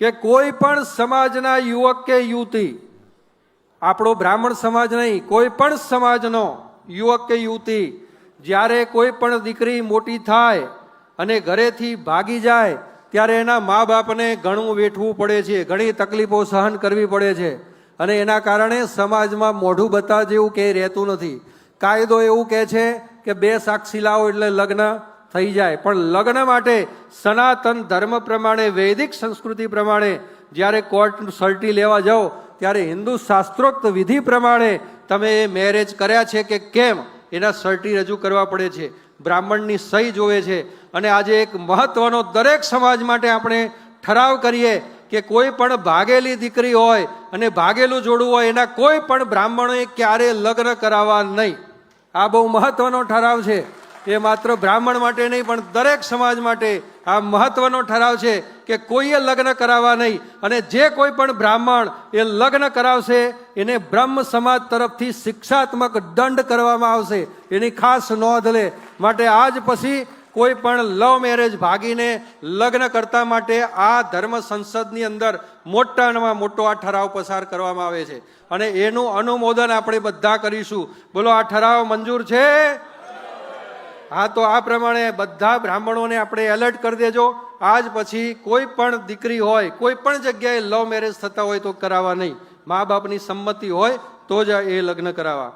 કે કોઈ પણ સમાજના યુવક કે યુવતી, આપણો બ્રાહ્મણ સમાજ નહીં, કોઈ પણ સમાજનો યુવક કે યુવતી જ્યારે કોઈ પણ દીકરી મોટી થાય અને ઘરેથી ભાગી જાય ત્યારે એના મા બાપને ઘણું વેઠવું પડે છે, ઘણી તકલીફો સહન કરવી પડે છે અને એના કારણે સમાજમાં મોઢું બતા જેવું કે રહેતું નથી. કાયદો એવું કહે છે કે 2 સાક્ષી લાવો એટલે લગ્ન થઈ જાય, પણ લગ્ન માટે સનાતન ધર્મ પ્રમાણે, વૈદિક સંસ્કૃતિ પ્રમાણે જ્યારે કોર્ટ સર્ટી લેવા જાઓ ત્યારે હિન્દુ શાસ્ત્રોક્ત વિધિ પ્રમાણે તમે એ મેરેજ કર્યા છે કે કેમ એના સર્ટી રજૂ કરવા પડે છે, બ્રાહ્મણની સહી જોવે છે. અને આજે એક મહત્વનો દરેક સમાજ માટે આપણે ઠરાવ કરીએ કે કોઈ પણ ભાગેલી દીકરી હોય અને ભાગેલું જોડું હોય એના કોઈ પણ બ્રાહ્મણોએ ક્યારે લગ્ન કરાવવા નહીં. આ બહુ મહત્વનો ઠરાવ છે. એ માત્ર બ્રાહ્મણ માટે નહીં પણ દરેક સમાજ માટે આ મહત્વનો ઠરાવ છે કે કોઈએ લગ્ન કરાવવા નહીં. અને જે કોઈ પણ બ્રાહ્મણ એ લગ્ન કરાવશે એને બ્રહ્મ સમાજ તરફથી શિક્ષાત્મક દંડ કરવામાં આવશે, એની ખાસ નોંધ લે. માટે આજ પછી કોઈ પણ લવ મેરેજ ભાગીને લગ્ન કરતા માટે આ ધર્મ સંસદની અંદર મોટામાં મોટો આ ઠરાવ પસાર કરવામાં આવે છે અને એનું અનુમોદન આપણે બધા કરીશું. બોલો, આ ઠરાવ મંજૂર છે? હા, તો આ પ્રમાણે બધા બ્રાહ્મણોને આપણે એલર્ટ કરી દેજો. આજ પછી કોઈ પણ દીકરી હોય, કોઈ પણ જગ્યાએ લવ મેરેજ થતા હોય તો કરાવવા નહીં. મા બાપની સંમતિ હોય તો જ એ લગ્ન કરાવવા.